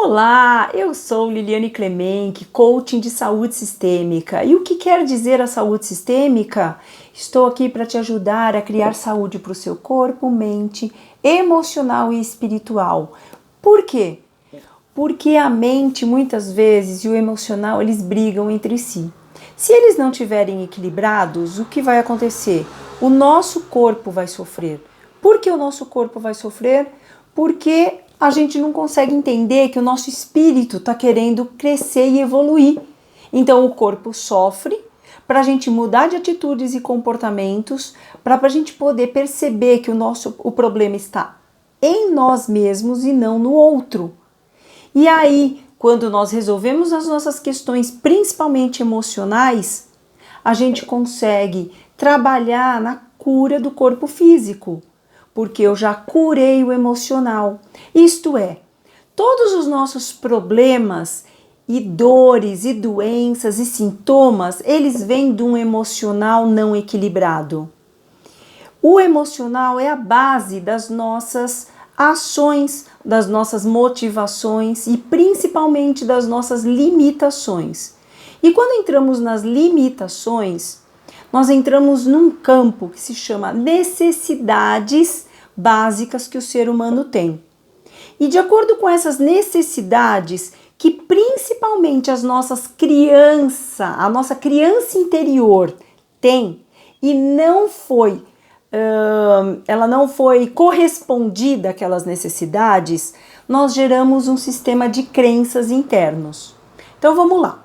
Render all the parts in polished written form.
Olá, eu sou Liliane Clemente, coaching de saúde sistêmica. E o que quer dizer a saúde sistêmica? Estou aqui para te ajudar a criar saúde para o seu corpo, mente, emocional e espiritual. Por quê? Porque a mente, muitas vezes, e o emocional, eles brigam entre si. Se eles não estiverem equilibrados, o que vai acontecer? O nosso corpo vai sofrer. Por que o nosso corpo vai sofrer? Porque a gente não consegue entender que o nosso espírito está querendo crescer e evoluir. Então o corpo sofre para a gente mudar de atitudes e comportamentos, para a gente poder perceber que o problema está em nós mesmos e não no outro. E aí, quando nós resolvemos as nossas questões, principalmente emocionais, a gente consegue trabalhar na cura do corpo físico, porque eu já curei o emocional. Isto é, todos os nossos problemas e dores e doenças e sintomas, eles vêm de um emocional não equilibrado. O emocional é a base das nossas ações, das nossas motivações e principalmente das nossas limitações. E quando entramos nas limitações, nós entramos num campo que se chama necessidades básicas que o ser humano tem. E de acordo com essas necessidades, que principalmente a nossa criança interior tem e ela não foi correspondida àquelas necessidades, nós geramos um sistema de crenças internos. Então vamos lá.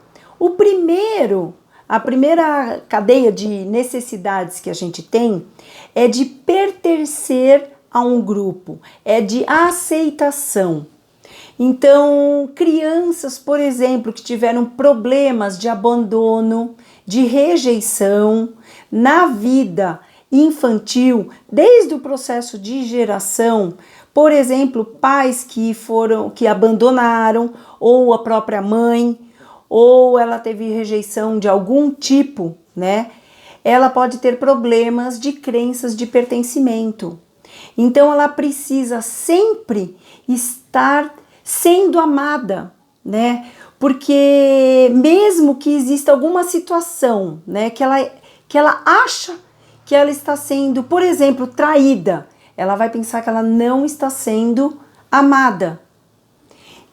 A primeira cadeia de necessidades que a gente tem é de pertencer a um grupo, é de aceitação. Então, crianças, por exemplo, que tiveram problemas de abandono, de rejeição na vida infantil, desde o processo de geração, por exemplo, pais que abandonaram, ou a própria mãe, ou ela teve rejeição de algum tipo, né? Ela pode ter problemas de crenças de pertencimento. Então ela precisa sempre estar sendo amada, né? Porque mesmo que exista alguma situação, né, que ela acha que ela está sendo, por exemplo, traída, ela vai pensar que ela não está sendo amada.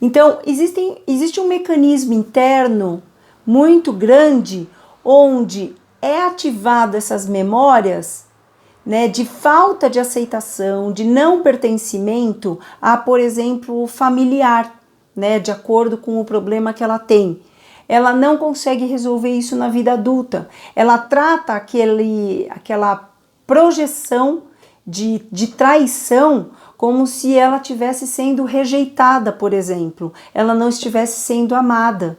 Então, existe um mecanismo interno muito grande onde é ativado essas memórias, né, de falta de aceitação, de não pertencimento a, por exemplo, familiar, né, de acordo com o problema que ela tem. Ela não consegue resolver isso na vida adulta. Ela trata aquela projeção de traição como se ela estivesse sendo rejeitada, por exemplo. Ela não estivesse sendo amada.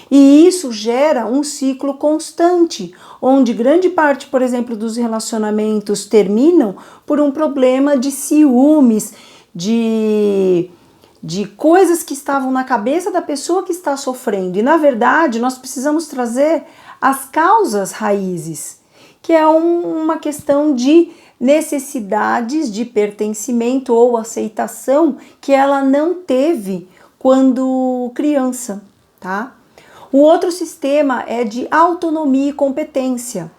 E isso gera um ciclo constante, onde grande parte, por exemplo, dos relacionamentos terminam por um problema de ciúmes, de coisas que estavam na cabeça da pessoa que está sofrendo. E, na verdade, nós precisamos trazer as causas raízes, que é uma questão de necessidades de pertencimento ou aceitação que ela não teve quando criança, tá? O outro sistema é de autonomia e competência.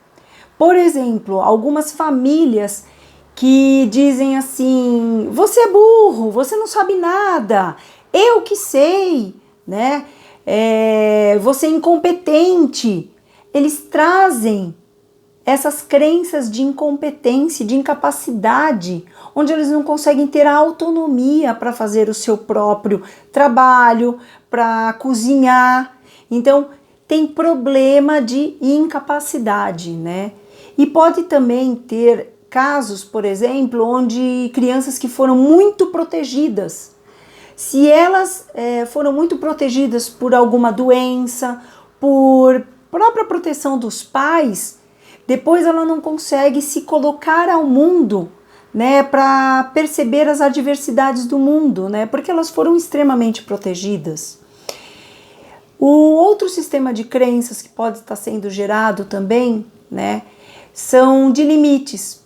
Por exemplo, algumas famílias que dizem assim: você é burro, você não sabe nada, eu que sei, né? Você é incompetente. Eles trazem essas crenças de incompetência, de incapacidade, onde eles não conseguem ter a autonomia para fazer o seu próprio trabalho, para cozinhar. Então, tem problema de incapacidade, né? E pode também ter casos, por exemplo, onde crianças que foram muito protegidas, se elas foram muito protegidas por alguma doença, por própria proteção dos pais, depois ela não consegue se colocar ao mundo, né, para perceber as adversidades do mundo, né, porque elas foram extremamente protegidas. O outro sistema de crenças que pode estar sendo gerado também, né, são de limites.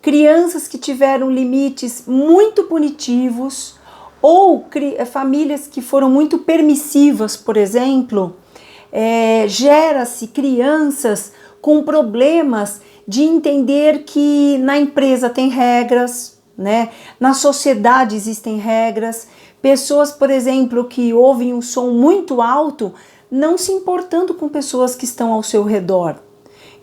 Crianças que tiveram limites muito punitivos Ou famílias que foram muito permissivas, por exemplo, gera-se crianças com problemas de entender que na empresa tem regras, né? Na sociedade existem regras. Pessoas, por exemplo, que ouvem um som muito alto, não se importando com pessoas que estão ao seu redor.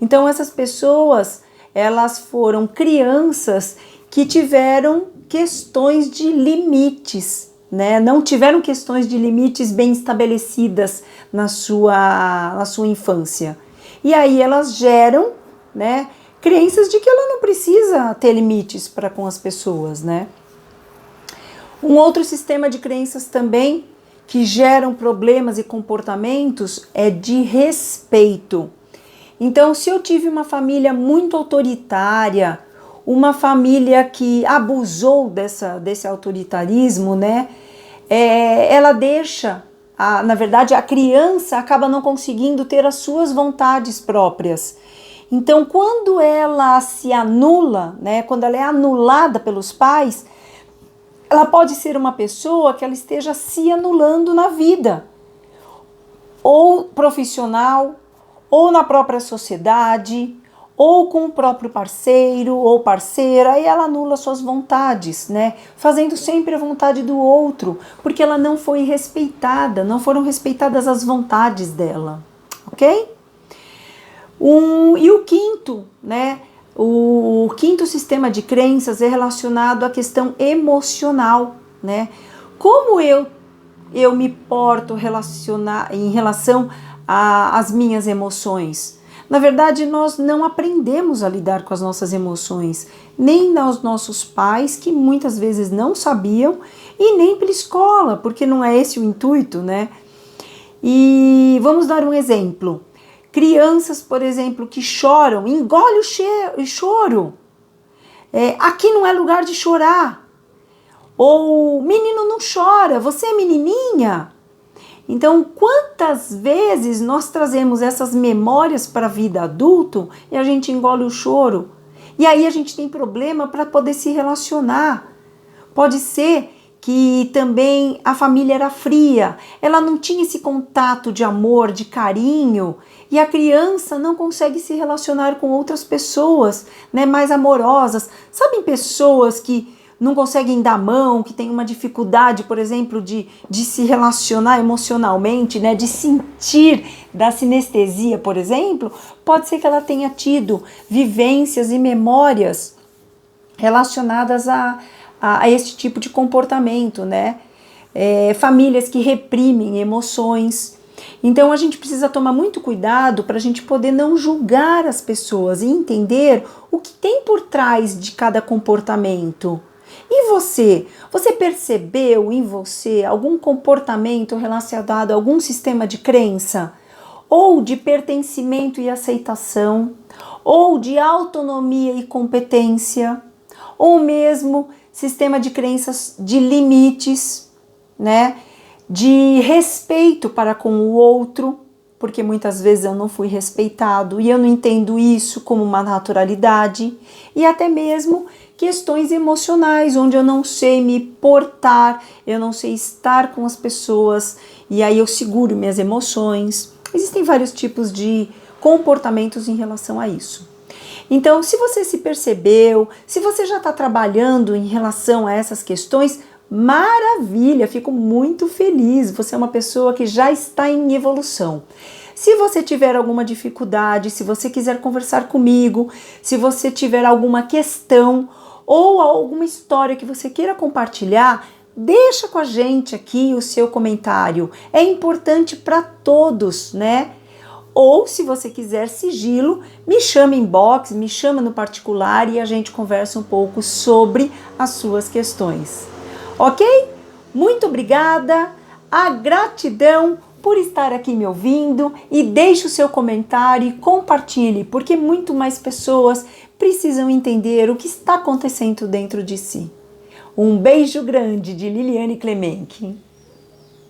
Então essas pessoas, elas foram crianças que tiveram questões de limites, né? Não tiveram questões de limites bem estabelecidas na sua infância. E aí elas geram, né, crenças de que ela não precisa ter limites para com as pessoas, né? Um outro sistema de crenças também que geram problemas e comportamentos é de respeito. Então, se eu tive uma família muito autoritária, uma família que abusou desse autoritarismo, né? Ela deixa, na verdade, a criança acaba não conseguindo ter as suas vontades próprias. Então, quando ela se anula, né? Quando ela é anulada pelos pais, ela pode ser uma pessoa que ela esteja se anulando na vida, ou profissional, ou na própria sociedade, ou com o próprio parceiro ou parceira, e ela anula suas vontades, né? Fazendo sempre a vontade do outro, porque ela não foi respeitada, não foram respeitadas as vontades dela, ok? E o quinto, né? O quinto sistema de crenças é relacionado à questão emocional, né? Como eu me porto em relação às minhas emoções? Na verdade, nós não aprendemos a lidar com as nossas emoções, nem aos nossos pais, que muitas vezes não sabiam, e nem pela escola, porque não é esse o intuito, né? E vamos dar um exemplo. Crianças, por exemplo, que choram, engole o choro. Aqui não é lugar de chorar. Ou menino não chora, você é menininha. Então, quantas vezes nós trazemos essas memórias para a vida adulta e a gente engole o choro? E aí a gente tem problema para poder se relacionar. Pode ser que também a família era fria, ela não tinha esse contato de amor, de carinho, e a criança não consegue se relacionar com outras pessoas, né, mais amorosas. Sabem, pessoas que não conseguem dar mão, que têm uma dificuldade, por exemplo, de se relacionar emocionalmente, né, de sentir, da sinestesia, por exemplo, pode ser que ela tenha tido vivências e memórias relacionadas a esse tipo de comportamento, né? Famílias que reprimem emoções. Então a gente precisa tomar muito cuidado para a gente poder não julgar as pessoas e entender o que tem por trás de cada comportamento. E você? Você percebeu em você algum comportamento relacionado a algum sistema de crença? Ou de pertencimento e aceitação? Ou de autonomia e competência? Ou mesmo sistema de crenças de limites, né? De respeito para com o outro, porque muitas vezes eu não fui respeitado e eu não entendo isso como uma naturalidade, e até mesmo questões emocionais, onde eu não sei me portar, eu não sei estar com as pessoas, e aí eu seguro minhas emoções. Existem vários tipos de comportamentos em relação a isso. Então, se você se percebeu, se você já está trabalhando em relação a essas questões, maravilha, fico muito feliz. Você é uma pessoa que já está em evolução. Se você tiver alguma dificuldade, se você quiser conversar comigo, se você tiver alguma questão ou alguma história que você queira compartilhar, deixa com a gente aqui o seu comentário. É importante para todos, né? Ou, se você quiser sigilo, me chama em inbox, me chama no particular e a gente conversa um pouco sobre as suas questões. Ok? Muito obrigada, a gratidão por estar aqui me ouvindo, e deixe o seu comentário e compartilhe, porque muito mais pessoas precisam entender o que está acontecendo dentro de si. Um beijo grande de Liliane Clemente.